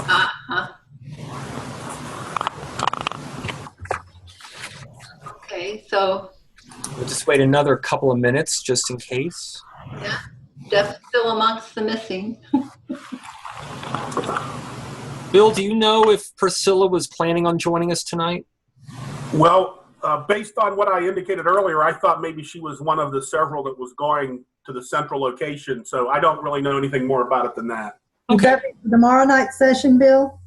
Uh-huh. Okay, so we'll just wait another couple of minutes just in case. yeah, Jeff's still amongst the missing. Bill, do you know if Priscilla was planning on joining us tonight? Well, based on what I indicated earlier, I thought maybe she was one of the several that was going to the central location, so I don't really know anything more about it than that. Okay. Is that for tomorrow night session, Bill?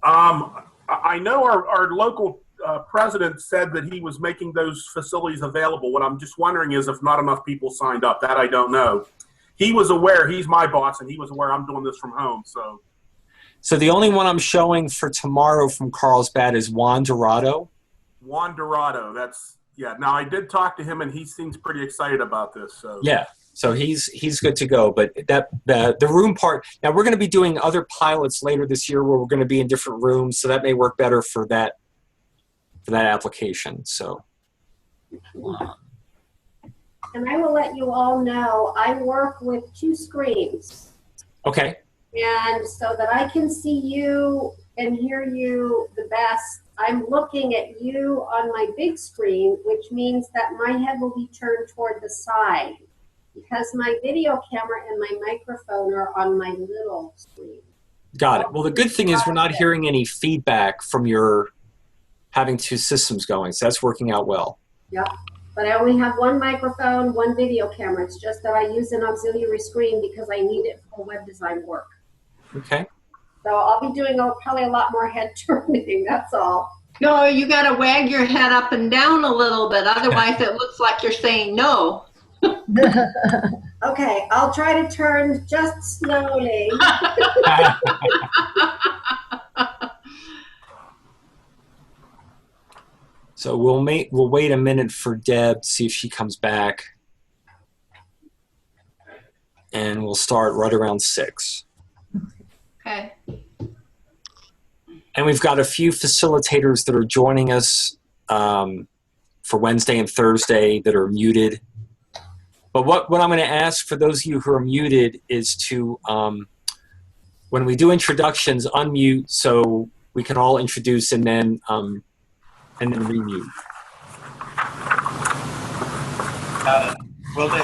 I know our local president said that he was making those facilities available. What I'm just wondering is if not enough people signed up. That I don't know. He was aware, he's my boss, and he was aware I'm doing this from home. So the only one I'm showing for tomorrow from Carlsbad is Juan Dorado. Juan Dorado, yeah. Now I did talk to him, and he seems pretty excited about this. So yeah, so he's good to go. But the room part. Now we're going to be doing other pilots later this year where we're going to be in different rooms, so that may work better for that application. So. And I will let you all know, I work with 2 screens. Okay. And so that I can see you and hear you the best, I'm looking at you on my big screen, which means that my head will be turned toward the side because my video camera and my microphone are on my little screen. Got it. Well, the good thing is we're not hearing any feedback from your having 2 systems going, so that's working out well. Yep. But I only have 1 microphone, 1 video camera. It's just that I use an auxiliary screen because I need it for web design work. Okay. So I'll be doing probably a lot more head turning, that's all. No, you got to wag your head up and down a little bit. Otherwise, it looks like you're saying no. Okay, I'll try to turn just slowly. So we'll wait a minute for Deb, see if she comes back. And we'll start right around 6. Okay. And we've got a few facilitators that are joining us for Wednesday and Thursday that are muted. But what I'm going to ask for those of you who are muted is to, when we do introductions, unmute so we can all introduce and then remute. Will do.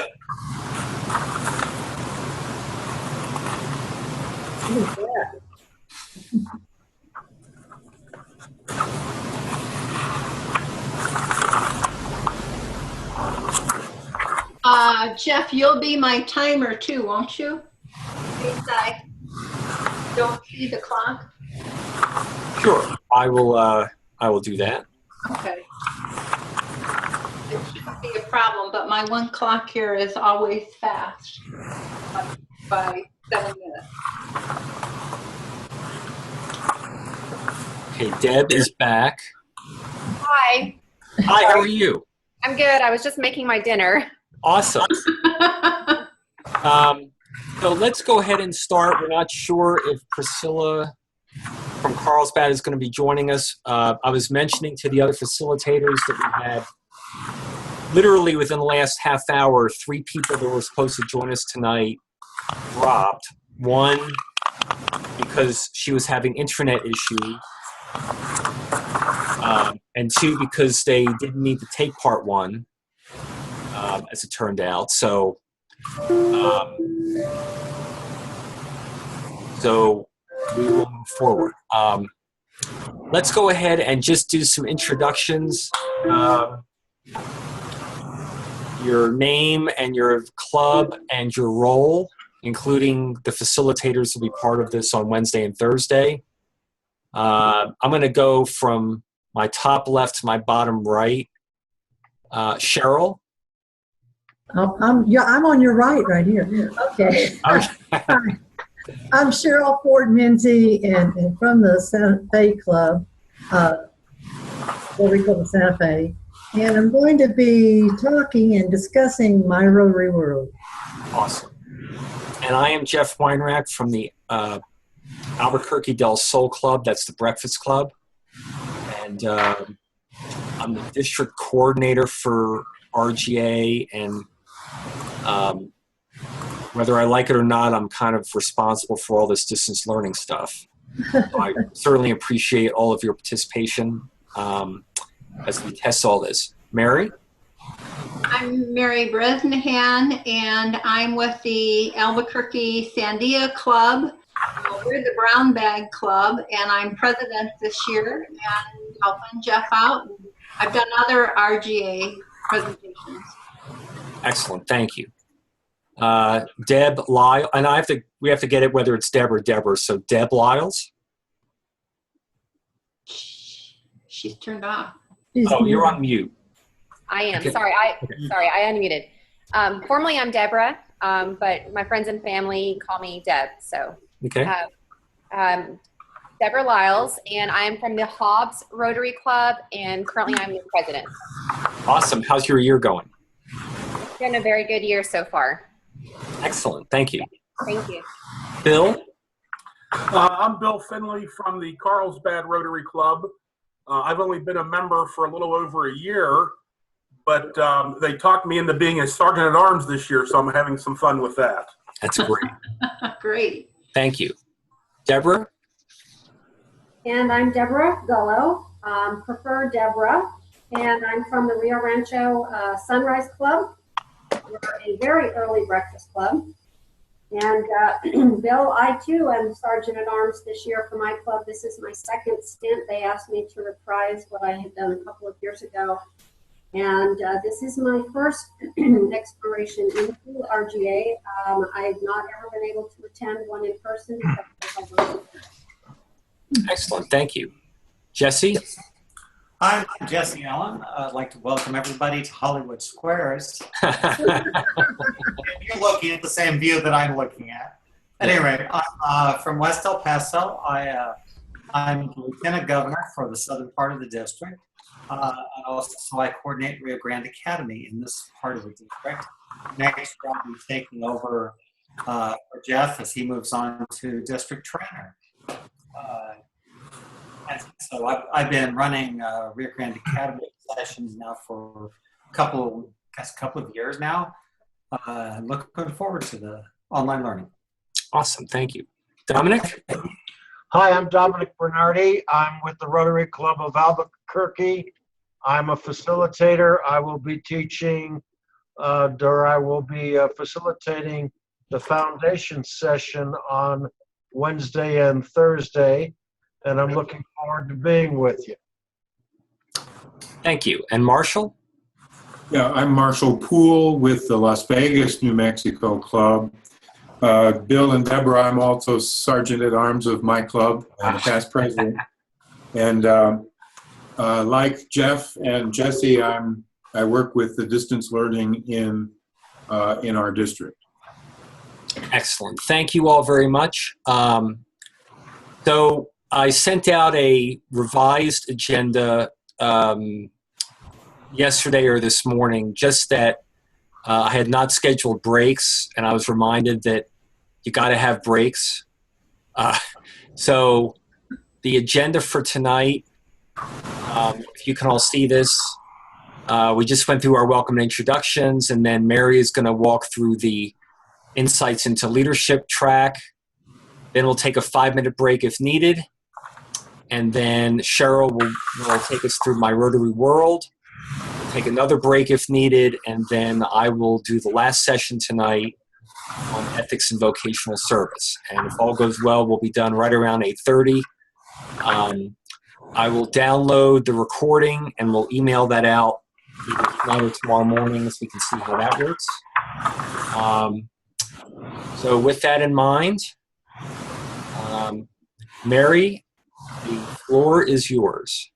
Jeff, you'll be my timer too, won't you? Since I don't see the clock. Sure, I will do that. Okay. It shouldn't be a problem, but my 1 clock here is always fast by 7 minutes. Okay, Deb is back. Hi. Hi, how are you? I'm good. I was just making my dinner. Awesome. So let's go ahead and start. We're not sure if Priscilla from Carlsbad is going to be joining us. I was mentioning to the other facilitators that we had literally within the last half hour, 3 people that were supposed to join us tonight dropped. 1, because she was having intranet issues. And 2, because they didn't need to take part 1, as it turned out. So we will move forward. Let's go ahead and just do some introductions. Your name and your club and your role, including the facilitators will be part of this on Wednesday and Thursday. I'm going to go from my top left to my bottom right. Cheryl. I'm on your right here. Okay. I'm Cheryl Ford Minzy and from the Santa Fe Club, what we call the Santa Fe. And I'm going to be talking and discussing my Rotary World. Awesome. And I am Jeff Weinrack from the Albuquerque Del Sol Club. That's the Breakfast Club. And I'm the district coordinator for RGA and whether I like it or not, I'm kind of responsible for all this distance learning stuff. So I certainly appreciate all of your participation as we test all this. Mary? I'm Mary Bresnahan, and I'm with the Albuquerque Sandia Club. We're the Brown Bag Club, and I'm president this year and helping Jeff out. I've done other RGA presentations. Excellent, thank you. Deb Lyle, and we have to get it whether it's Deb or Deborah. So Deb Lyles. She's turned off. Oh, you're on mute. I am. Okay. Sorry, I unmuted. Formerly, I'm Deborah, but my friends and family call me Deb. So, Okay. Deborah Lyles, and I'm from the Hobbs Rotary Club, and currently I'm the president. Awesome. How's your year going? It's been a very good year so far. Excellent. Thank you. Thank you. Bill? I'm Bill Finley from the Carlsbad Rotary Club. I've only been a member for a little over a year, but they talked me into being a sergeant at arms this year, so I'm having some fun with that. That's great. Great. Thank you. Deborah? And I'm Deborah Gullo, prefer Deborah, and I'm from the Rio Rancho Sunrise Club. We're a very early breakfast club. And Bill, I too am Sergeant at Arms this year for my club. This is my second stint. They asked me to reprise what I had done a couple of years ago. And this is my first exploration into RGA. I've not ever been able to attend one in person because of Excellent. Thank you. Jesse? I'm Jesse Allen. I'd like to welcome everybody to Hollywood Squares. You're looking at the same view that I'm looking at. At any rate, I'm from West El Paso. I'm Lieutenant Governor for the southern part of the district. Also, I coordinate Rio Grande Academy in this part of the district. Next, I'll be taking over for Jeff as he moves on to district trainer. And so I've been running Rio Grande Academy sessions now for a couple of years now. Looking forward to the online learning. Awesome. Thank you. Dominic? Hi, I'm Dominic Bernardi. I'm with the Rotary Club of Albuquerque. I'm a facilitator. I will be teaching, or I will be facilitating the foundation session on Wednesday and Thursday, and I'm looking forward to being with you. Thank you. And Marshall? Yeah, I'm Marshall Poole with the Las Vegas, New Mexico Club. Bill and Deborah, I'm also Sergeant at Arms of my club, past president. And like Jeff and Jesse, I work with the distance learning in our district. Excellent. Thank you all very much. So I sent out a revised agenda yesterday or this morning, just that I had not scheduled breaks, and I was reminded that you got to have breaks. So the agenda for tonight, if you can all see this, we just went through our welcome and introductions, and then Mary is going to walk through the insights into leadership track. Then we'll take a 5-minute break if needed. And then Cheryl will take us through my Rotary World. We'll take another break if needed. And then I will do the last session tonight on ethics and vocational service. And if all goes well, we'll be done right around 8:30. I will download the recording and we'll email that out either tonight or tomorrow morning so we can see how that works. So with that in mind, Mary, the floor is yours.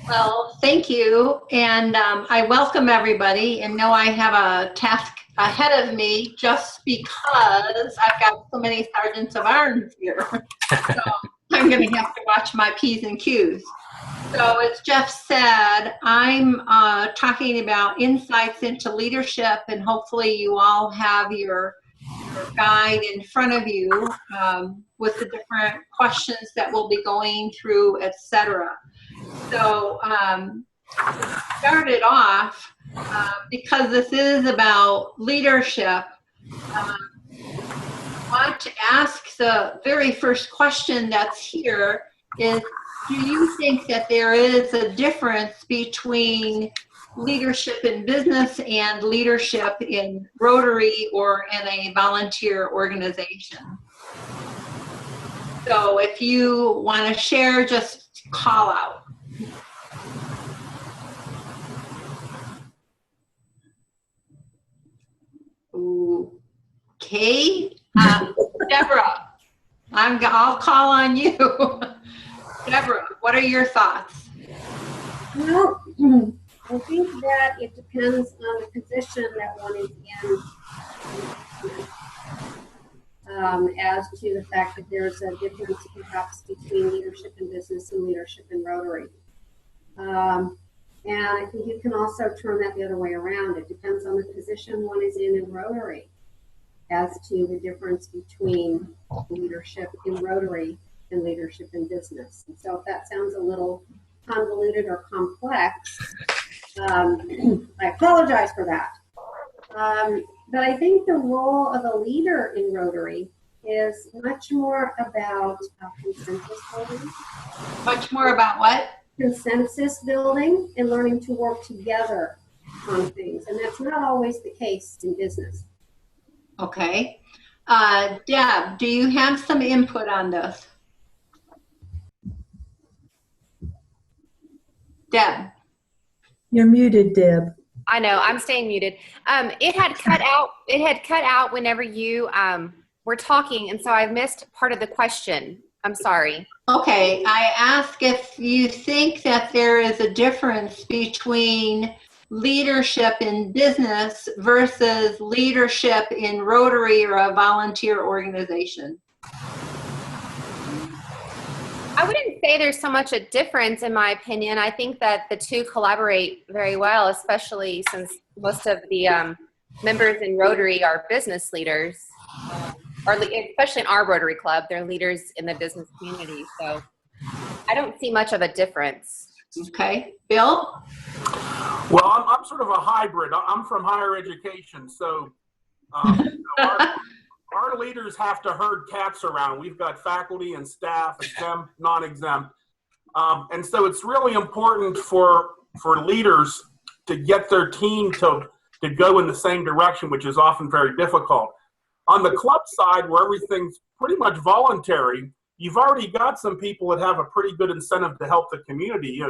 Well, thank you. And I welcome everybody and know I have a task ahead of me just because I've got so many sergeants of arms here. So I'm going to have to watch my P's and Q's. So as Jeff said, I'm talking about insights into leadership, and hopefully you all have your guide in front of you with the different questions that we'll be going through, etc. So to start it off, because this is about leadership, I want to ask the very first question that's here is, do you think that there is a difference between leadership in business and leadership in Rotary or in a volunteer organization? So if you want to share, just call out. Okay, Deborah, I'll call on you. Deborah, what are your thoughts? Well, I think that it depends on the position that one is in, as to the fact that there's a difference perhaps between leadership in business and leadership in Rotary. And I think you can also turn that the other way around. It depends on the position one is in Rotary as to the difference between leadership in Rotary and leadership in business. And so if that sounds a little convoluted or complex, I apologize for that. But I think the role of a leader in Rotary is much more about consensus building. Much more about what? Consensus building and learning to work together on things. And that's not always the case in business. Okay. Deb, do you have some input on this? Deb. You're muted, Deb. I know, I'm staying muted. It had cut out whenever you were talking, and so I missed part of the question. I'm sorry. Okay, I asked if you think that there is a difference between leadership in business versus leadership in Rotary or a volunteer organization. I wouldn't say there's so much a difference in my opinion. I think that the two collaborate very well, especially since most of the members in Rotary are business leaders, or especially in our Rotary Club, they're leaders in the business community. So I don't see much of a difference. Okay, Bill? Well, I'm sort of a hybrid. I'm from higher education, so our leaders have to herd cats around. We've got faculty and staff, exempt, non-exempt. And so it's really important for leaders to get their team to go in the same direction, which is often very difficult. On the club side, where everything's pretty much voluntary, you've already got some people that have a pretty good incentive to help the community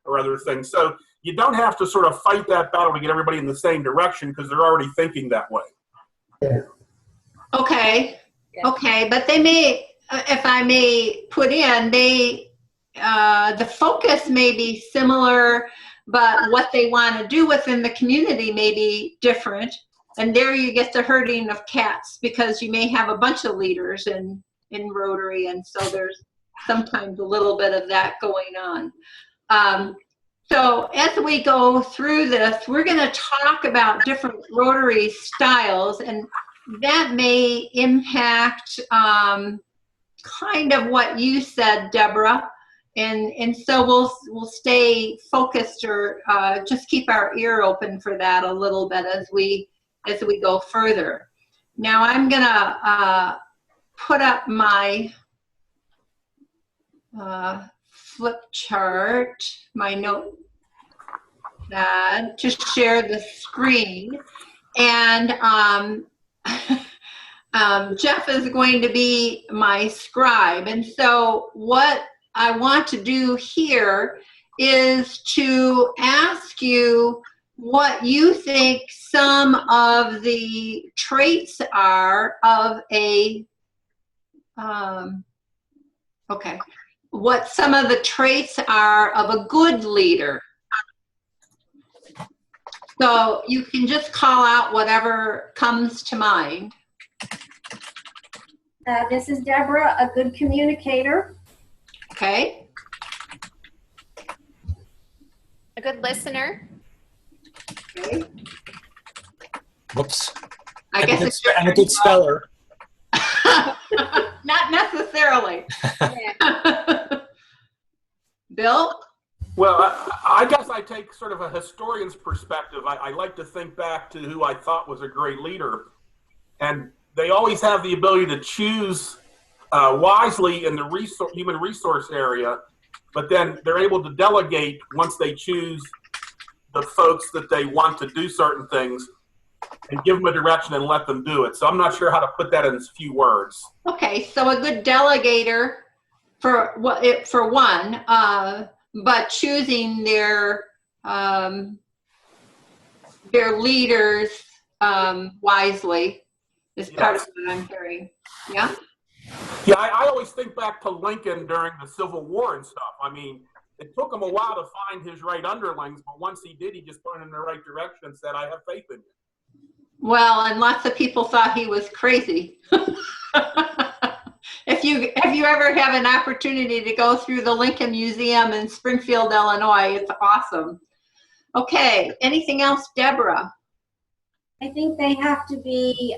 or other things. So you don't have to sort of fight that battle to get everybody in the same direction because they're already thinking that way. Yeah. Okay, okay, but they may, if I may put in, the focus may be similar, but what they want to do within the community may be different. And there you get the herding of cats because you may have a bunch of leaders in Rotary, and so there's sometimes a little bit of that going on. So as we go through this, we're going to talk about different Rotary styles, and that may impact kind of what you said, Deborah. And so we'll stay focused or just keep our ear open for that a little bit as we go further. Now I'm gonna put up my flip chart, my notepad to share the screen, and Jeff is going to be my scribe. And so what I want to do here is to ask you what you think some of the traits are of a, what some of the traits are of a good leader. So you can just call out whatever comes to mind. This is Deborah, a good communicator. Okay. A good listener. Okay. Whoops. I guess it's and a good speller. Not necessarily. Bill? Well, I guess I take sort of a historian's perspective. I like to think back to who I thought was a great leader. And they always have the ability to choose wisely in the human resource area, but then they're able to delegate once they choose the folks that they want to do certain things and give them a direction and let them do it. So I'm not sure how to put that in few words. Okay, so a good delegator for one, but choosing their leaders wisely is part of what I'm hearing. Yeah. Yeah, I always think back to Lincoln during the Civil War and stuff. I mean, it took him a while to find his right underlings, but once he did, he just pointed in the right direction and said, "I have faith in you." Well, and lots of people thought he was crazy. If you ever have an opportunity to go through the Lincoln Museum in Springfield, Illinois, it's awesome. Okay, anything else, Deborah? I think they have to be,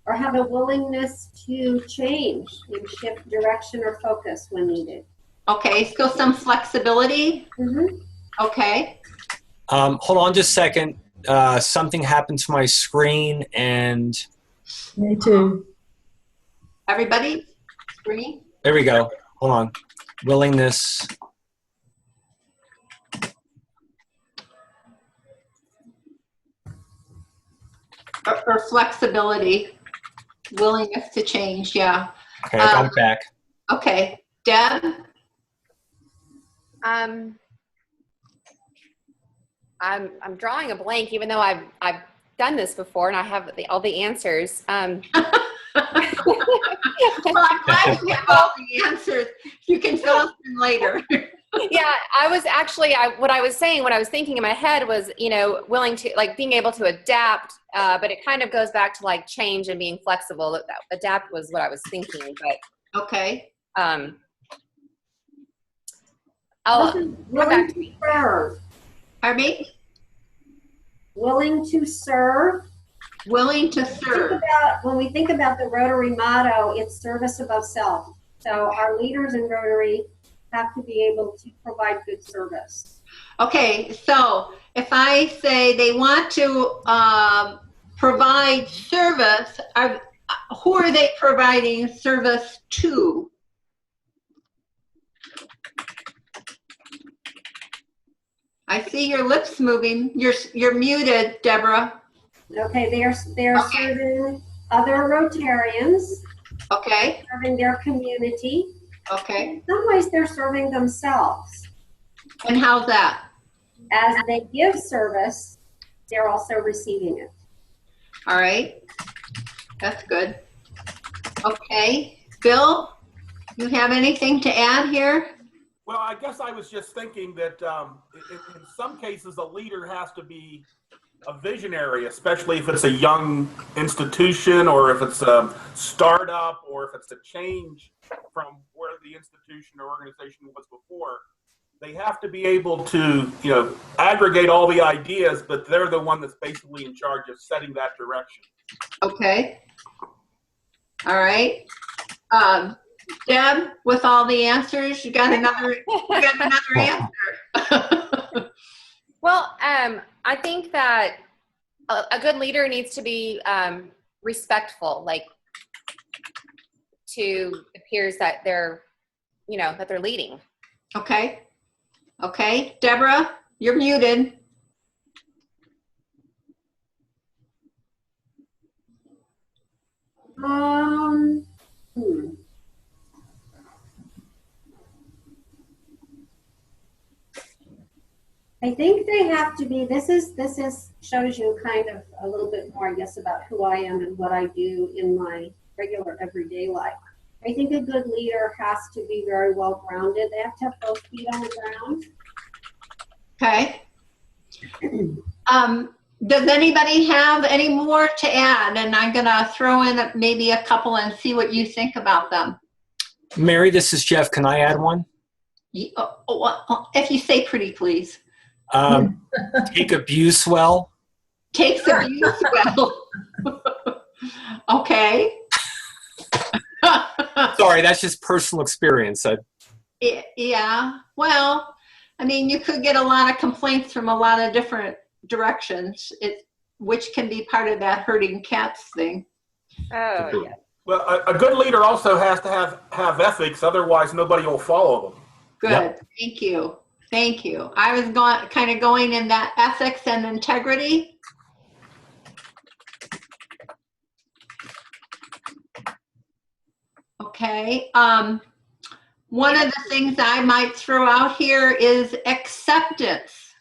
or have a willingness to change and shift direction or focus when needed. Okay, still some flexibility. Mm-hmm. Okay. Hold on just a second. Something happened to my screen and... Me too. Everybody? Screen? There we go. Hold on. Willingness. Or flexibility. Willingness to change, yeah. Okay, I got it back. Okay. Deb? I'm drawing a blank, even though I've done this before and I have all the answers. Well, I'm glad you have all the answers. You can fill us in later. Yeah, I was actually, what I was thinking in my head was, willing to, like, being able to adapt, but it kind of goes back to, like, change and being flexible. Adapt was what I was thinking, but. Okay. I'll come back to me. Serve. Pardon me? Willing to serve. Willing to serve. When we think about the Rotary motto, it's service above self. So our leaders in Rotary have to be able to provide good service. Okay, so if I say they want to provide service, who are they providing service to? I see your lips moving. You're muted, Deborah. Okay, they're serving other Rotarians. Okay. Serving their community. Okay. In some ways, they're serving themselves. And how's that? As they give service, they're also receiving it. All right. That's good. Okay. Bill, you have anything to add here? Well, I guess I was just thinking that in some cases, a leader has to be a visionary, especially if it's a young institution or if it's a startup or if it's a change from where the institution or organization was before. They have to be able to, aggregate all the ideas, but they're the one that's basically in charge of setting that direction. Okay. All right. Deb, with all the answers, you got another answer. Well, I think that a good leader needs to be respectful, like to the peers that they're leading. Okay. Okay. Deborah, you're muted. I think they have to be, this shows you kind of a little bit more, I guess, about who I am and what I do in my regular everyday life. I think a good leader has to be very well grounded. They have to have both feet on the ground. Okay. Does anybody have any more to add? And I'm going to throw in maybe a couple and see what you think about them. Mary, this is Jeff. Can I add one? If you say pretty, please. Take abuse well. Takes abuse well. Okay. Sorry, that's just personal experience. Yeah. Well, I mean, you could get a lot of complaints from a lot of different directions, which can be part of that herding cats thing. Oh, yeah. Well, a good leader also has to have ethics, otherwise nobody will follow them. Good. Yep. Thank you. Thank you. I was kind of going in that ethics and integrity. Okay. One of the things I might throw out here is acceptance.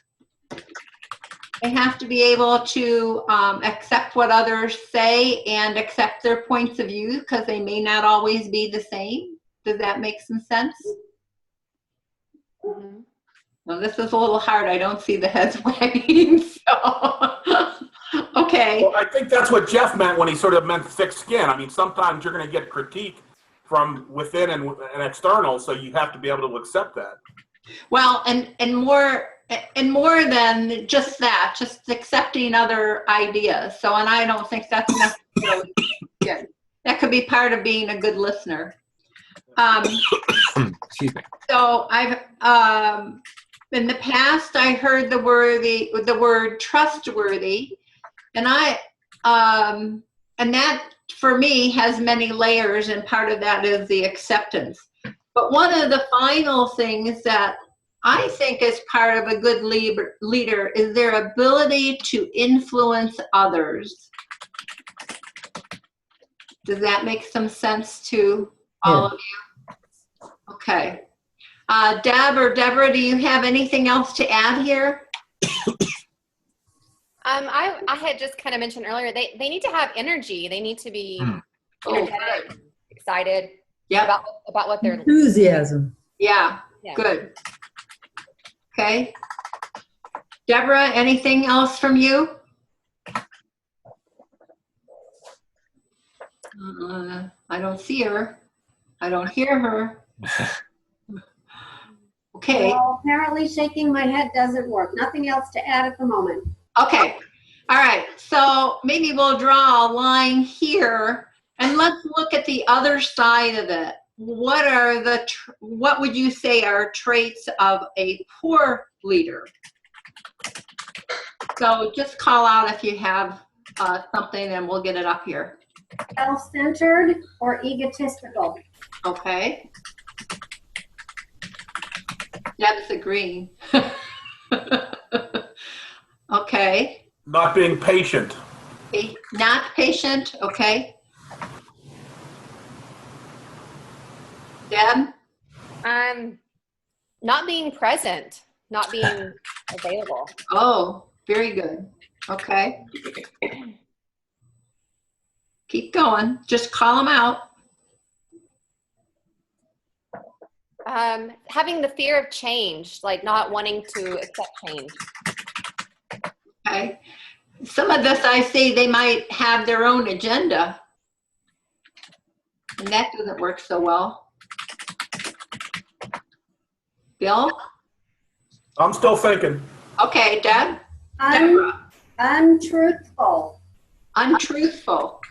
They have to be able to accept what others say and accept their points of view because they may not always be the same. Does that make some sense? Mm-hmm. Well, this is a little hard. I don't see the heads wagging, so. Okay. Well, I think that's what Jeff meant when he sort of meant thick skin. I mean, sometimes you're going to get critique from within and external, so you have to be able to accept that. Well, and more than just that, just accepting other ideas. So, and I don't think that's necessarily good. That could be part of being a good listener. Excuse me. So I've in the past I heard the word trustworthy, and and that for me has many layers, and part of that is the acceptance. But one of the final things that I think is part of a good leader is their ability to influence others. Does that make some sense to all of you? Okay. Deb or Deborah, do you have anything else to add here? I had just kind of mentioned earlier, they need to have energy. They need to be energetic, excited about what they're doing. Enthusiasm. Yeah, good. Okay. Deborah, anything else from you? I don't see her. I don't hear her. Okay. Well, apparently shaking my head doesn't work. Nothing else to add at the moment. Okay. All right. So maybe we'll draw a line here and let's look at the other side of it. What would you say are traits of a poor leader? So just call out if you have something and we'll get it up here. Self-centered or egotistical. Okay. Deb's agreeing. Okay. Not being patient. Not patient, okay. Deb? Not being present, not being available. Oh, very good. Okay. Keep going. Just call them out. Having the fear of change, like not wanting to accept change. Okay. Some of this I see they might have their own agenda. And that doesn't work so well. Bill? I'm still thinking. Okay, Deb? Deborah? Untruthful. Untruthful.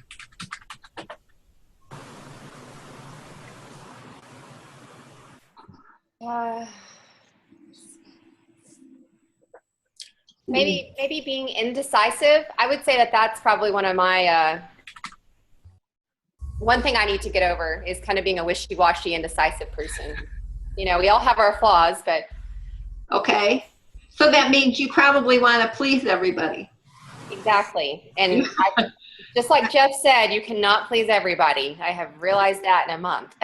Maybe being indecisive. I would say that that's probably one of my one thing I need to get over is kind of being a wishy-washy, indecisive person. You know, we all have our flaws, but okay. So that means you probably want to please everybody. Exactly. And just like Jeff said, you cannot please everybody. I have realized that in a month.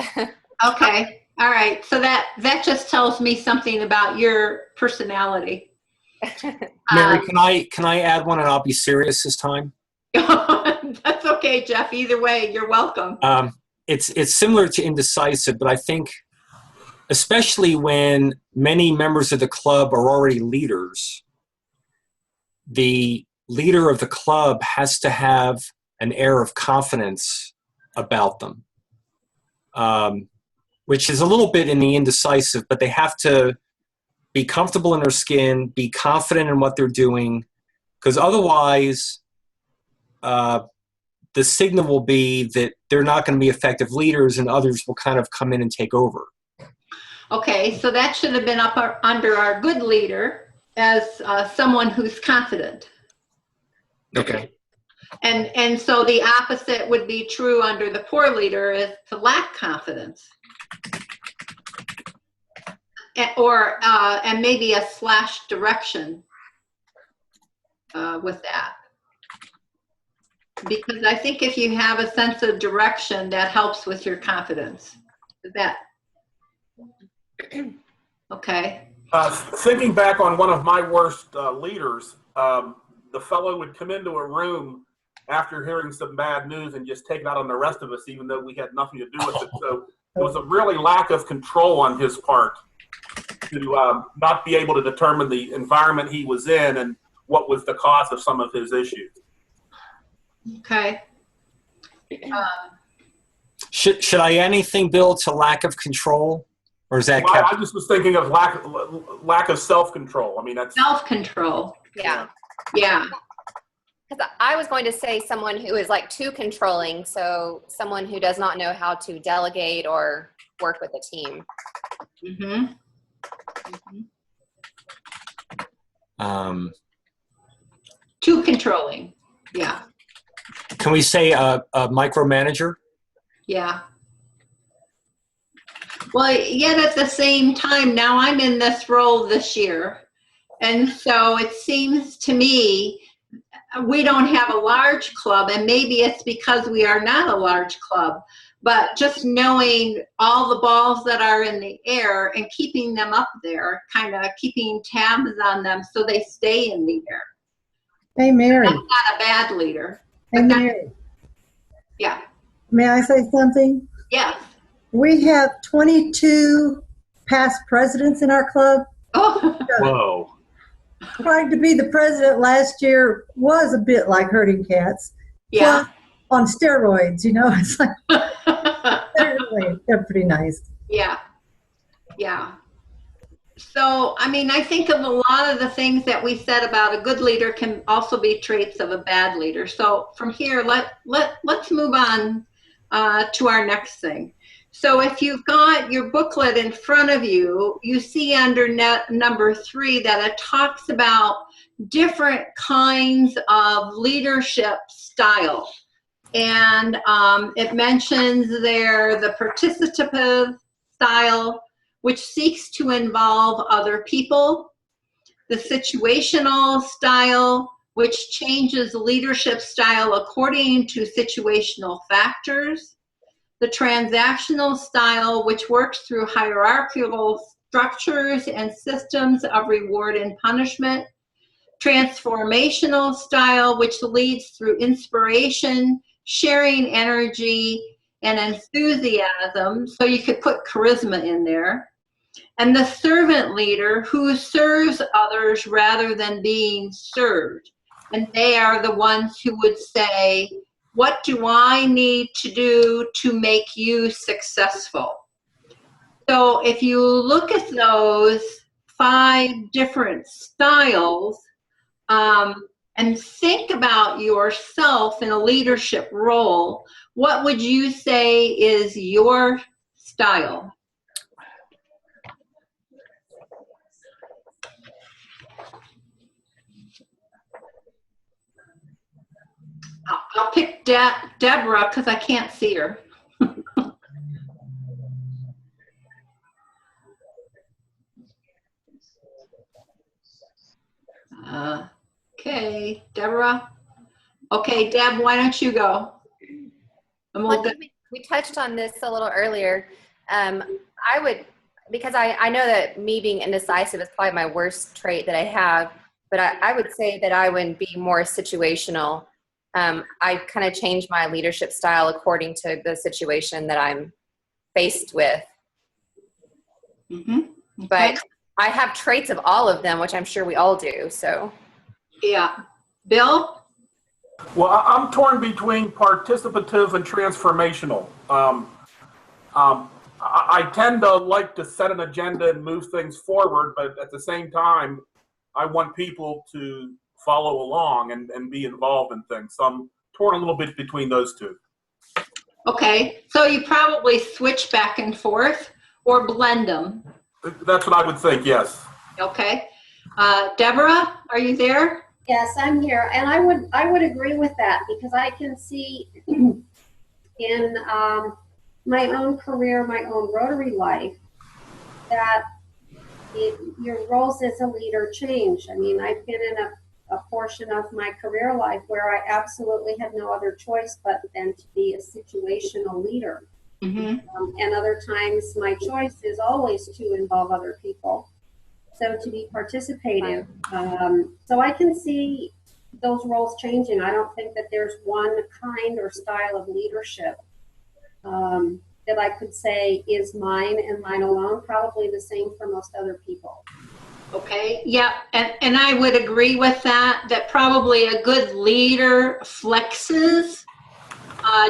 Okay. All right. So that just tells me something about your personality. Mary, can I add one and I'll be serious this time? That's okay, Jeff. Either way, you're welcome. It's similar to indecisive, but I think especially when many members of the club are already leaders, the leader of the club has to have an air of confidence about them, which is a little bit in the indecisive, but they have to be comfortable in their skin, be confident in what they're doing, because otherwise the signal will be that they're not going to be effective leaders and others will kind of come in and take over. Okay, so that should have been up under our good leader as someone who's confident. Okay. And so the opposite would be true under the poor leader, is to lack confidence. And maybe a slash direction with that. Because I think if you have a sense of direction, that helps with your confidence. Is that okay? Thinking back on one of my worst leaders, the fellow would come into a room after hearing some bad news and just take it out on the rest of us, even though we had nothing to do with it. So there was a really lack of control on his part to not be able to determine the environment he was in and what was the cause of some of his issues. Okay. Should I add anything, Bill, to lack of control? Or is that Well, kept? I just was thinking of lack of self-control. I mean, that's Self-control. Yeah. Yeah. Because I was going to say someone who is like too controlling, so someone who does not know how to delegate or work with a team. Mm-hmm. Too controlling. Yeah. Can we say a micromanager? Yeah. Well, yet at the same time, now I'm in this role this year. And so it seems to me we don't have a large club, and maybe it's because we are not a large club, but just knowing all the balls that are in the air and keeping them up there, kind of keeping tabs on them so they stay in the air. Hey, Mary. That's not a bad leader. Hey, Mary. Yeah. May I say something? Yes. We have 22 past presidents in our club. Oh. whoa. Trying to be the president last year was a bit like herding cats. Yeah. Plus, on steroids, you know, it's like, they're pretty nice. Yeah. Yeah. So, I mean, I think of a lot of the things that we said about a good leader can also be traits of a bad leader. So from here, let's move on to our next thing. So if you've got your booklet in front of you, you see under number 3 that it talks about different kinds of leadership style. And it mentions there the participative style, which seeks to involve other people, the situational style, which changes leadership style according to situational factors, the transactional style, which works through hierarchical structures and systems of reward and punishment, transformational style, which leads through inspiration, sharing energy, and enthusiasm. So you could put charisma in there. And the servant leader, who serves others rather than being served. And they are the ones who would say, what do I need to do to make you successful? So if you look at those 5 different styles, and think about yourself in a leadership role, what would you say is your style? I'll pick Deborah because I can't see her. Okay, Deborah. Okay, Deb, why don't you go? Well, I think we touched on this a little earlier. I would, because I know that me being indecisive is probably my worst trait that I have, but I would say that I would be more situational. I kind of change my leadership style according to the situation that I'm faced with. Mm-hmm. Okay. But I have traits of all of them, which I'm sure we all do. So, yeah, Bill. Well, I'm torn between participative and transformational. I tend to like to set an agenda and move things forward, but at the same time, I want people to follow along and be involved in things. So I'm torn a little bit between those two. Okay, so you probably switch back and forth or blend them. That's what I would think, yes. Okay. Deborah, are you there? Yes, I'm here, and I would agree with that because I can see in my own career, my own Rotary life, that your roles as a leader change. I mean, I've been in a portion of my career life where I absolutely had no other choice but then to be a situational leader. And other times my choice is always to involve other people. So to be participative. So I can see those roles changing. I don't think that there's one kind or style of leadership that I could say is mine and mine alone. Probably the same for most other people. Okay, yeah, and I would agree with that probably a good leader flexes,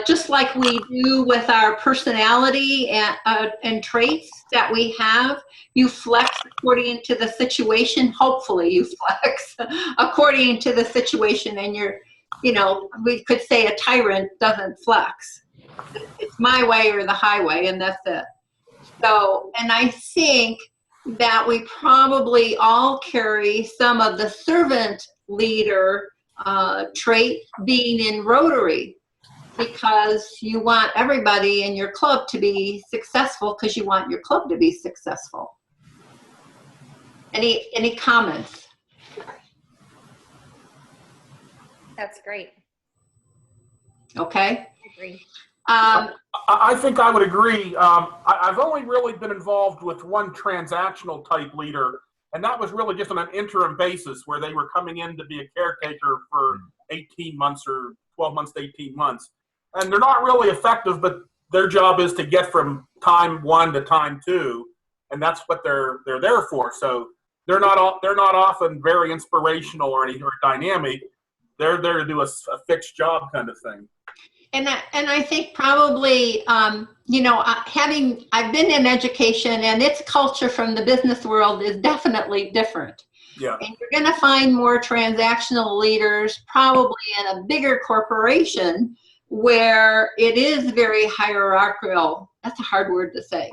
just like we do with our personality and traits that we have. You flex according to the situation. Hopefully you flex according to the situation, and we could say a tyrant doesn't flex. It's my way or the highway, and that's it. So, and I think that we probably all carry some of the servant leader trait being in Rotary, because you want everybody in your club to be successful because you want your club to be successful. Any comments? That's great. Okay. I agree. I think I would agree. I've only really been involved with one transactional type leader, and that was really just on an interim basis where they were coming in to be a caretaker for 18 months or 12 months to 18 months. And they're not really effective, but their job is to get from time one to time two, and that's what they're there for. So they're not often very inspirational or anything or dynamic. They're there to do a fixed job kind of thing. And I think probably, I've been in education, and its culture from the business world is definitely different. Yeah. And you're going to find more transactional leaders probably in a bigger corporation where it is very hierarchical. That's a hard word to say.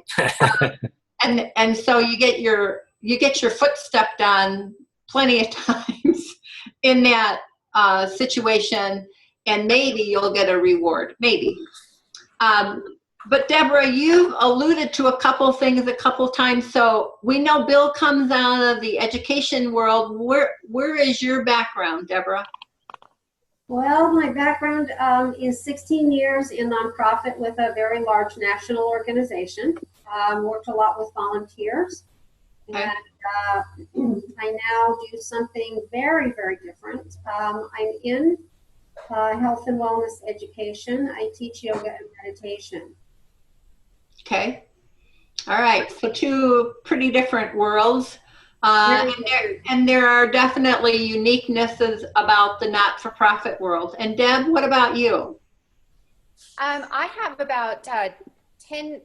And so you get your foot stepped on plenty of times in that situation. And maybe you'll get a reward, maybe. But Deborah, you've alluded to a couple things a couple times. So we know Bill comes out of the education world. Where is your background, Deborah? Well, my background is 16 years in nonprofit with a very large national organization. Worked a lot with volunteers. Okay. And I now do something very, very different. I'm in health and wellness education. I teach yoga and meditation. Okay. All right. So two pretty different worlds. And there are definitely uniquenesses about the not-for-profit world. And Deb, what about you? I have about 10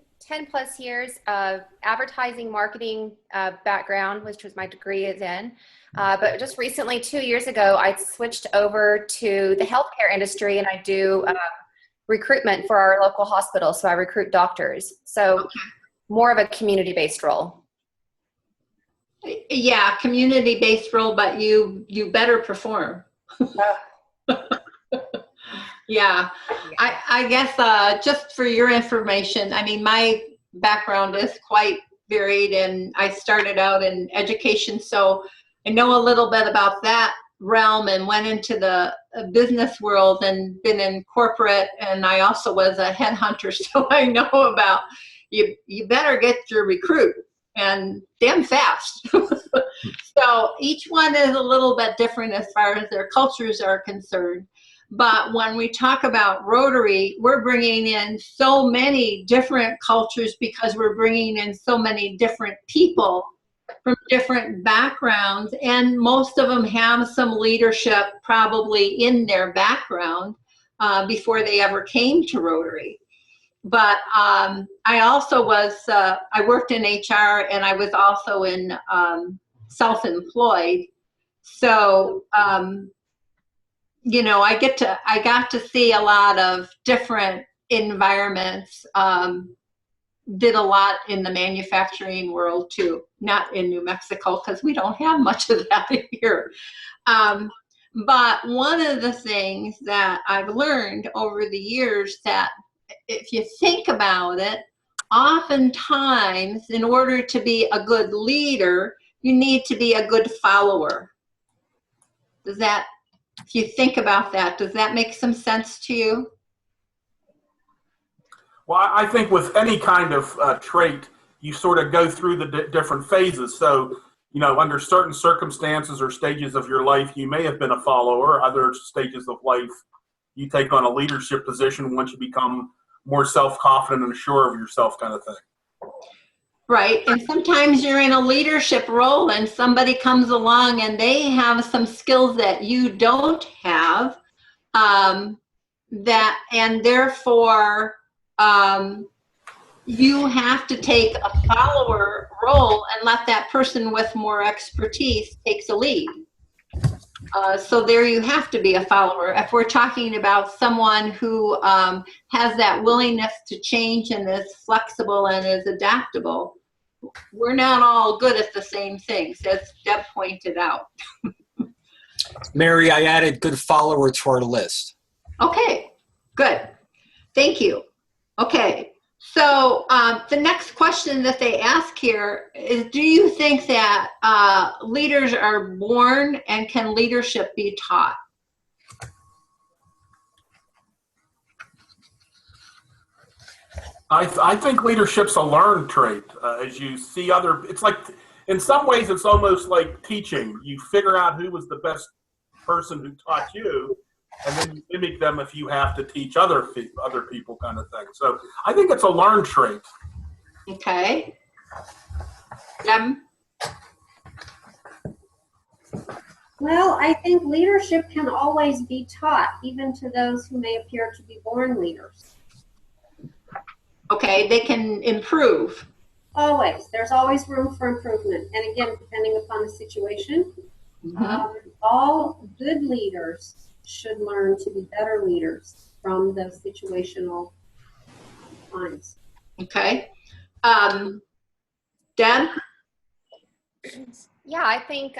plus years of advertising marketing background, which was my degree is in. But just recently, 2 years ago, I switched over to the healthcare industry, and I do recruitment for our local hospital. So I recruit doctors. So more of a community-based role. Yeah, community-based role, but you better perform. Yeah, I guess just for your information, I mean, my background is quite varied, and I started out in education, so I know a little bit about that realm and went into the business world and been in corporate, and I also was a headhunter, so I know about you better get your recruit, and damn fast. So each one is a little bit different as far as their cultures are concerned. But when we talk about Rotary, we're bringing in so many different cultures because we're bringing in so many different people from different backgrounds, and most of them have some leadership probably in their background before they ever came to Rotary. But I also was, I worked in HR, and I was also in self-employed. So, I got to see a lot of different environments, did a lot in the manufacturing world too, not in New Mexico because we don't have much of that here. But one of the things that I've learned over the years that if you think about it, oftentimes in order to be a good leader, you need to be a good follower. Does that, if you think about that, does that make some sense to you? Well, I think with any kind of trait, you sort of go through the different phases. So, you know, under certain circumstances or stages of your life, you may have been a follower. Other stages of life, you take on a leadership position once you become more self-confident and sure of yourself, kind of thing. Right, and sometimes you're in a leadership role and somebody comes along and they have some skills that you don't have, and therefore you have to take a follower role and let that person with more expertise take the lead. So there you have to be a follower. If we're talking about someone who has that willingness to change and is flexible and is adaptable, we're not all good at the same things, as Deb pointed out. Mary, I added good follower to our list. Okay, good. Thank you. Okay, so the next question that they ask here is, do you think that leaders are born, and can leadership be taught? I think leadership's a learned trait. As you see other, it's like, in some ways, it's almost like teaching. You figure out who was the best person who taught you, and then you mimic them if you have to teach other people, kind of thing. So I think it's a learned trait. Okay. Well, I think leadership can always be taught, even to those who may appear to be born leaders. Okay, they can improve. Always. There's always room for improvement. And again, depending upon the situation, all good leaders should learn to be better leaders from those situational times. Okay. Deb? Yeah, I think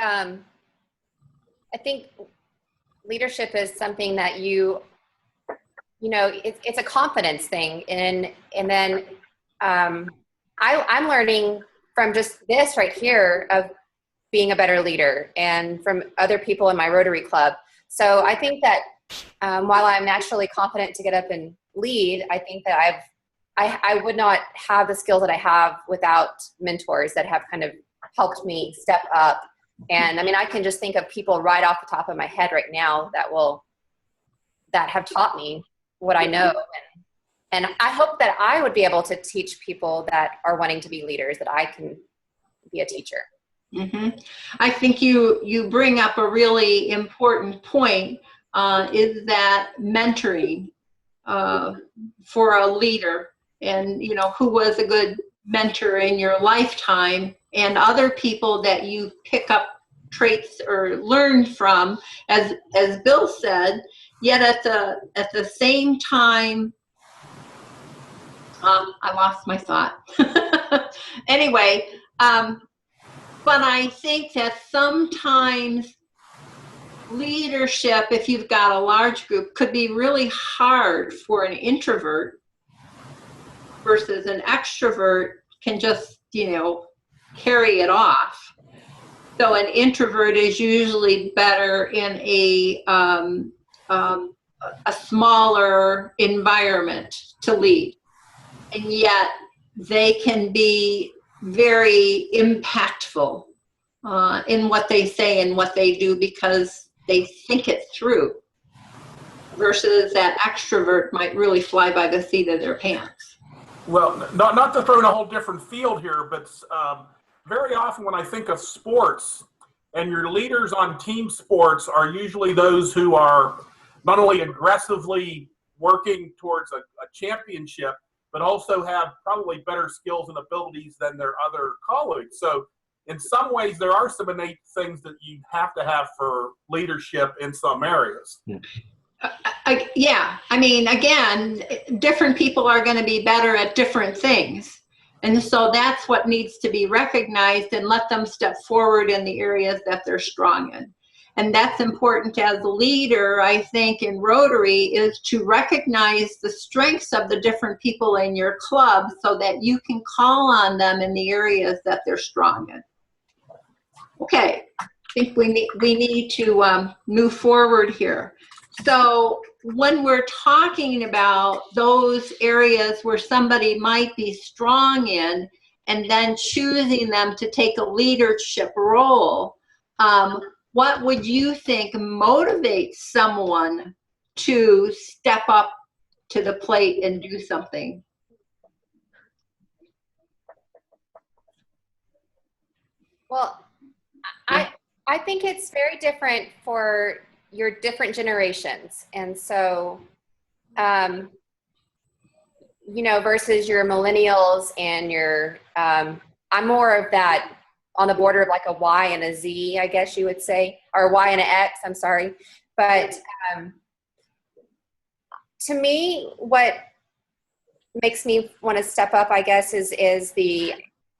leadership is something that you know, it's a confidence thing. And then I'm learning from just this right here of being a better leader, and from other people in my Rotary Club. So I think that while I'm naturally confident to get up and lead, I think that I would not have the skills that I have without mentors that have kind of helped me step up. And I mean, I can just think of people right off the top of my head right now that have taught me what I know. And I hope that I would be able to teach people that are wanting to be leaders, that I can be a teacher. I think you bring up a really important point, is that mentoring for a leader, and you know, who was a good mentor in your lifetime, and other people that you pick up traits or learn from, as Bill said. Yet at the same time, I lost my thought. Anyway, but I think that sometimes leadership, if you've got a large group, could be really hard for an introvert, versus an extrovert can just, you know, carry it off. So an introvert is usually better in a smaller environment to lead, and yet they can be very impactful in what they say and what they do because they think it through, versus that extrovert might really fly by the seat of their pants. Well, not to throw in a whole different field here, but very often when I think of sports, and your leaders on team sports are usually those who are not only aggressively working towards a championship, but also have probably better skills and abilities than their other colleagues. So in some ways, there are some innate things that you have to have for leadership in some areas. Yeah, I mean, again, different people are going to be better at different things. And so that's what needs to be recognized, and let them step forward in the areas that they're strong in. And that's important as a leader, I think, in Rotary, is to recognize the strengths of the different people in your club so that you can call on them in the areas that they're strong in. Okay, I think we need to move forward here. So when we're talking about those areas where somebody might be strong in, and then choosing them to take a leadership role, what would you think motivates someone to step up to the plate and do something? Well, I think it's very different for your different generations. And so, you know, versus your millennials and your, I'm more of that on the border of like a Y and a Z, I guess you would say, or a Y and an X, I'm sorry. But to me, what makes me want to step up, I guess, is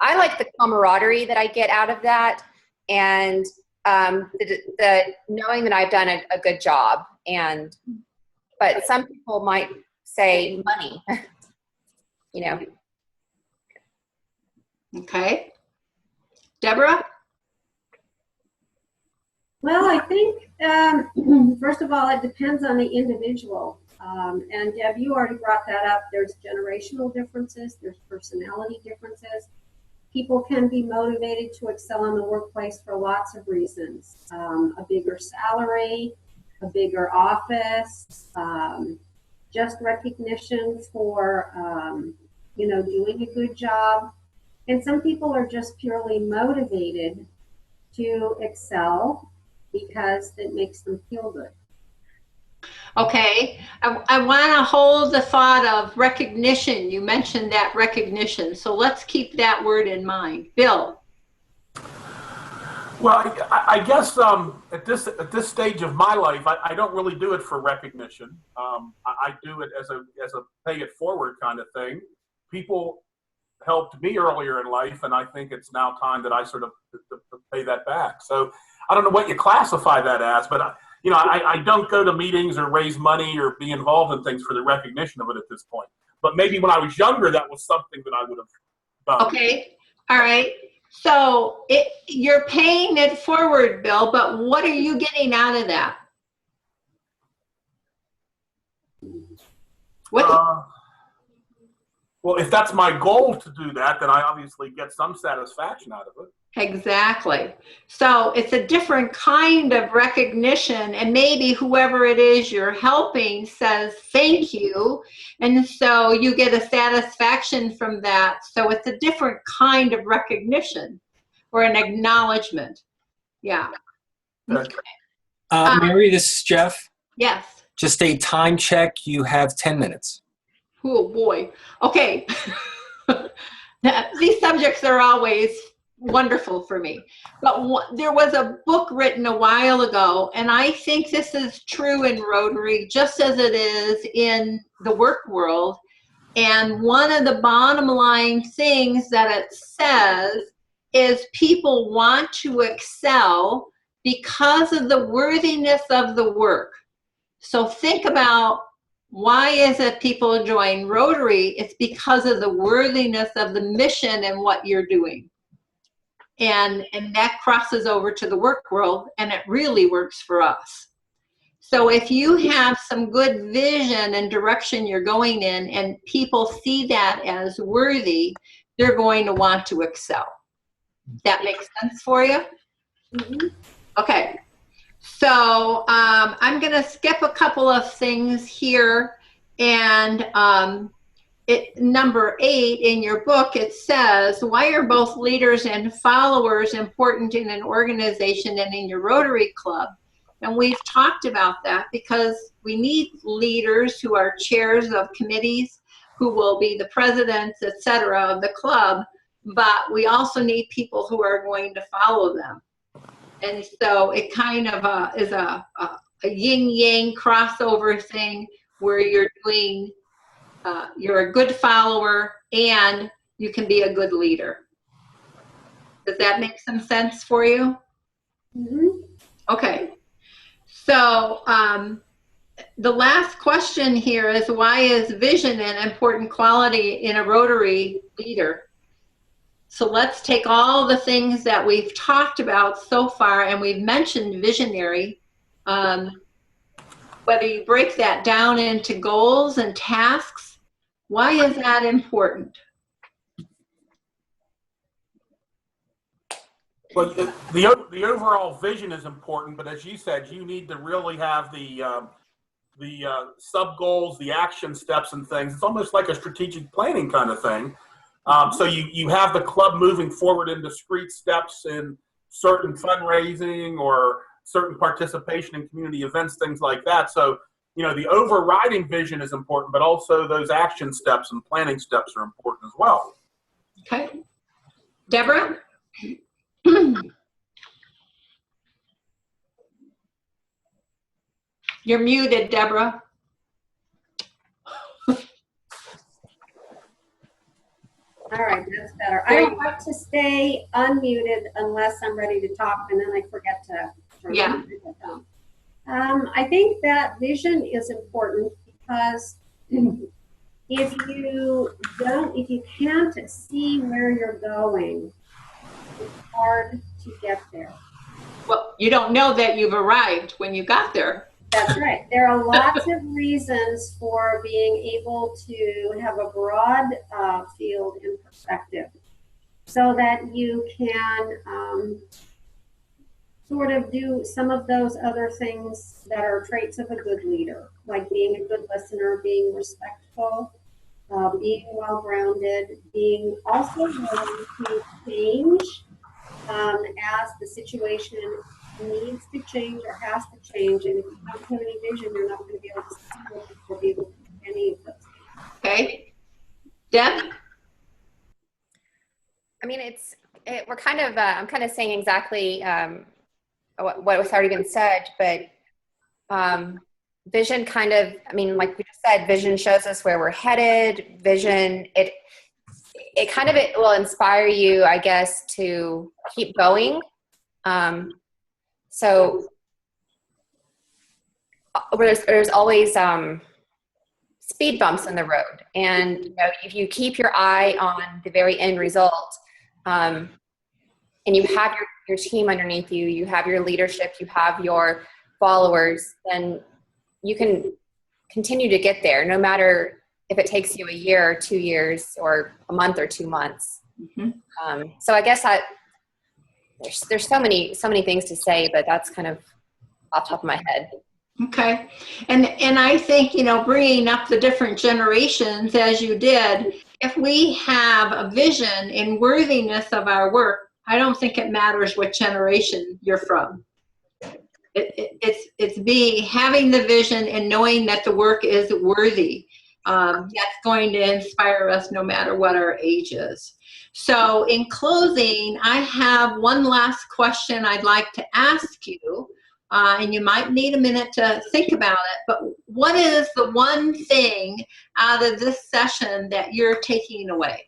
I like the camaraderie that I get out of that, and the knowing that I've done a good job. But some people might say money, you know. Okay. Deborah? Well, I think, first of all, it depends on the individual. And Deb, you already brought that up. There's generational differences. There's personality differences. People can be motivated to excel in the workplace for lots of reasons. A bigger salary, a bigger office, just recognition for, you know, doing a good job. And some people are just purely motivated to excel because it makes them feel good. Okay, I want to hold the thought of recognition. You mentioned that recognition, so let's keep that word in mind. Bill? Well, I guess at this stage of my life, I don't really do it for recognition. I do it as a pay it forward kind of thing. People helped me earlier in life, and I think it's now time that I sort of pay that back. So I don't know what you classify that as, but you know, I don't go to meetings or raise money or be involved in things for the recognition of it at this point. But maybe when I was younger, that was something that I would have done. Okay, all right. So you're paying it forward, Bill, but what are you getting out of that? What? Well, if that's my goal to do that, then I obviously get some satisfaction out of it. Exactly. So it's a different kind of recognition, and maybe whoever it is you're helping says thank you, and so you get a satisfaction from that. So it's a different kind of recognition or an acknowledgement. Yeah. Okay. Mary, this is Jeff. Yes. Just a time check. You have 10 minutes. Oh boy. Okay. These subjects are always wonderful for me. But there was a book written a while ago, and I think this is true in Rotary just as it is in the work world. And one of the bottom line things that it says is people want to excel because of the worthiness of the work. So think about, why is it people join Rotary? It's because of the worthiness of the mission and what you're doing. And that crosses over to the work world, and it really works for us. So if you have some good vision and direction you're going in, and people see that as worthy, they're going to want to excel. That makes sense for you? Mm-hmm. Okay. So I'm going to skip a couple of things here. And number 8 in your book, it says, why are both leaders and followers important in an organization and in your Rotary Club? And we've talked about that because we need leaders who are chairs of committees, who will be the presidents, etc., of the club, but we also need people who are going to follow them. And so it kind of is a yin-yang crossover thing where you're doing, you're a good follower and you can be a good leader. Does that make some sense for you? Mm-hmm. Okay. So the last question here is, why is vision an important quality in a Rotary leader? So let's take all the things that we've talked about so far, and we've mentioned visionary. Whether you break that down into goals and tasks, why is that important? Well, the overall vision is important, but as you said, you need to really have the sub goals, the action steps, and things. It's almost like a strategic planning kind of thing. So you have the club moving forward in discrete steps in certain fundraising or certain participation in community events, things like that. So, you know, the overriding vision is important, but also those action steps and planning steps are important as well. Okay. Deborah? You're muted, Deborah. All right, that's better. I like to stay unmuted unless I'm ready to talk, and then I forget to turn Yeah. it down. I think that vision is important because if you can't see where you're going, it's hard to get there. Well, you don't know that you've arrived when you got there. That's right. There are lots of reasons for being able to have a broad field in perspective so that you can sort of do some of those other things that are traits of a good leader, like being a good listener, being respectful, being well-grounded, being also willing to change as the situation needs to change or has to change. And if you don't have any vision, you're not going to be able to see what you'll be able to do any of those things. Okay. Deb? I mean, we're kind of, I'm kind of saying exactly what was already been said, but vision kind of, I mean, like we just said, vision shows us where we're headed. Vision, it will inspire you, I guess, to keep going. So there's always speed bumps in the road, and you know, if you keep your eye on the very end result, and you have your team underneath you, you have your leadership, you have your followers, then you can continue to get there, no matter if it takes you a year or 2 years or a month or 2 months. Mm-hmm. So I guess there's so many things to say, but that's kind of off the top of my head. Okay. And I think, you know, bringing up the different generations as you did, if we have a vision and worthiness of our work, I don't think it matters what generation you're from. It's having the vision and knowing that the work is worthy. That's going to inspire us no matter what our age is. So in closing, I have one last question I'd like to ask you, and you might need a minute to think about it, but what is the one thing out of this session that you're taking away?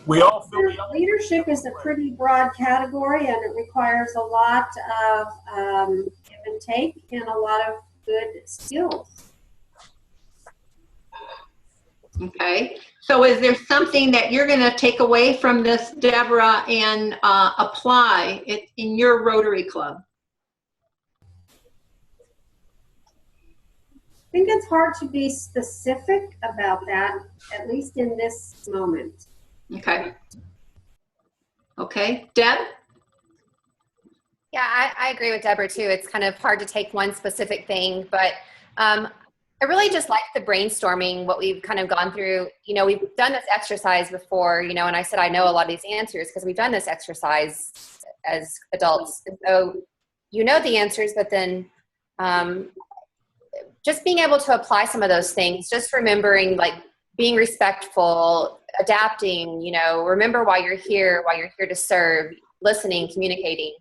Leadership is a pretty broad category, and it requires a lot of give and take and a lot of good skills. Okay, so is there something that you're going to take away from this, Deborah, and apply it in your Rotary Club? I think it's hard to be specific about that, at least in this moment. Okay. Okay, Deb? Yeah, I agree with Deborah too. It's kind of hard to take one specific thing, but I really just like the brainstorming, what we've kind of gone through. You know, we've done this exercise before, you know, and I said I know a lot of these answers because we've done this exercise as adults. And so you know the answers, but then just being able to apply some of those things, just remembering, like, being respectful, adapting, you know, remember why you're here to serve, listening, communicating,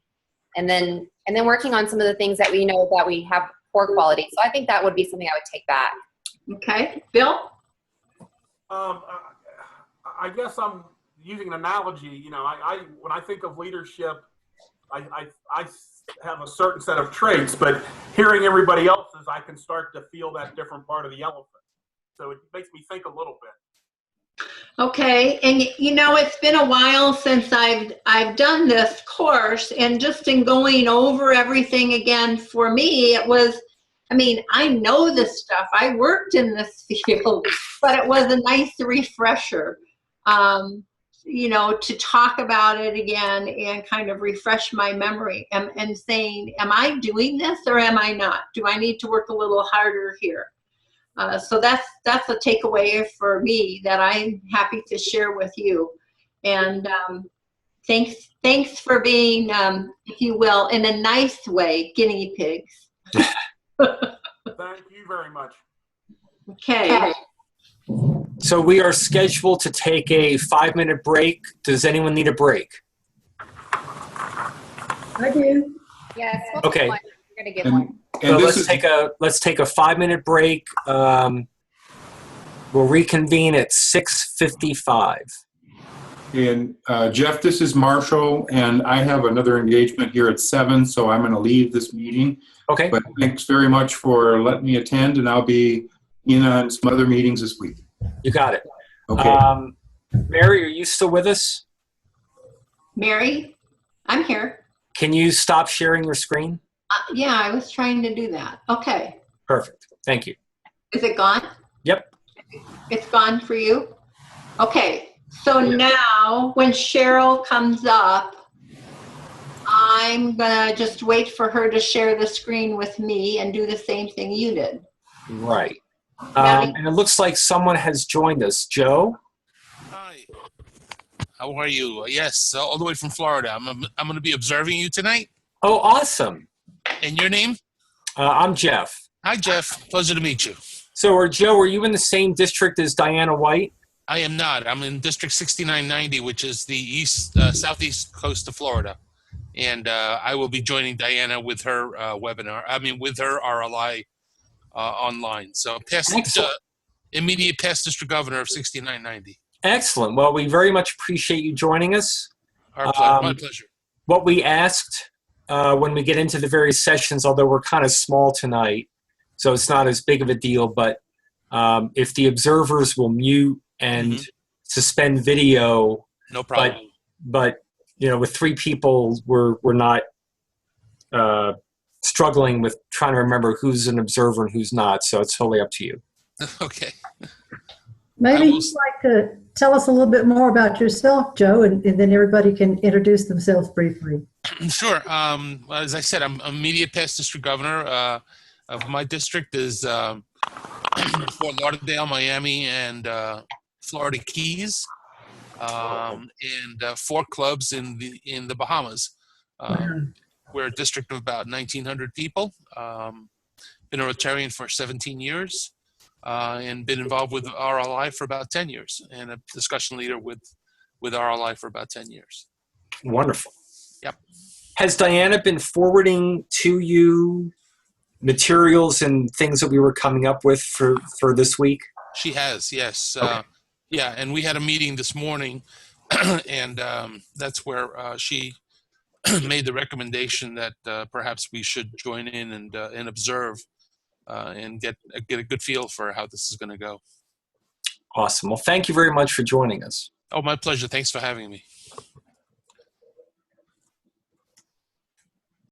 and then working on some of the things that we know that we have poor quality. So I think that would be something I would take back. Okay. Bill? I guess I'm using an analogy, you know, when I think of leadership, I have a certain set of traits, but hearing everybody else's, I can start to feel that different part of the elephant. So it makes me think a little bit. Okay, and you know, it's been a while since I've done this course, and just in going over everything again, for me, it was, I mean, I know this stuff. I worked in this field, but it was a nice refresher, you know, to talk about it again and kind of refresh my memory and saying, am I doing this or am I not? Do I need to work a little harder here? So that's a takeaway for me that I'm happy to share with you. And thanks for being, if you will, in a nice way, guinea pigs. Thank you very much. Okay. So we are scheduled to take a 5-minute break. Does anyone need a break? I do. Yes. We'll Okay. take one. We're going to give one. So this is, let's take a 5-minute break. We'll reconvene at 6:55. and Jeff, this is Marshall, and I have another engagement here at 7, so I'm going to leave this meeting. Okay. But thanks very much for letting me attend, and I'll be in on some other meetings this week. You got it. Okay. Mary, are you still with us? Mary, I'm here. Can you stop sharing your screen? Yeah, I was trying to do that. Okay. Perfect. Thank you. Is it gone? Yep. It's gone for you? Okay. So now when Cheryl comes up, I'm gonna just wait for her to share the screen with me and do the same thing you did. Right. And it looks like someone has joined us. Joe? Hi. How are you? Yes, all the way from Florida. I'm going to be observing you tonight. Oh, awesome. And your name? I'm Jeff. Hi, Jeff. Pleasure to meet you. So, Joe, are you in the same district as Diana White? I am not. I'm in District 6990, which is the southeast coast of Florida. And I will be joining Diana with her webinar. I mean, with her RLI online. So, immediate past district governor of 6990. Excellent. Well, we very much appreciate you joining us. My pleasure. What we asked when we get into the various sessions, although we're kind of small tonight, so it's not as big of a deal, but if the observers will mute and suspend video. No problem. But you know, with 3 people, we're not struggling with trying to remember who's an observer and who's not. So it's totally up to you. Okay. Maybe you'd like to tell us a little bit more about yourself, Joe, and then everybody can introduce themselves briefly. Sure. As I said, I'm immediate past district governor of my district is Fort Lauderdale, Miami, and Florida Keys, and 4 clubs in the Bahamas. We're a district of about 1,900 people. Been a Rotarian for 17 years, and been involved with RLI for about 10 years, and a discussion leader with RLI for about 10 years. Wonderful. Yep. Has Diana been forwarding to you materials and things that we were coming up with for this week? She has, yes. Okay. Yeah, and we had a meeting this morning, and that's where she made the recommendation that perhaps we should join in and observe and get a good feel for how this is going to go. Awesome. Well, thank you very much for joining us. Oh, my pleasure. Thanks for having me.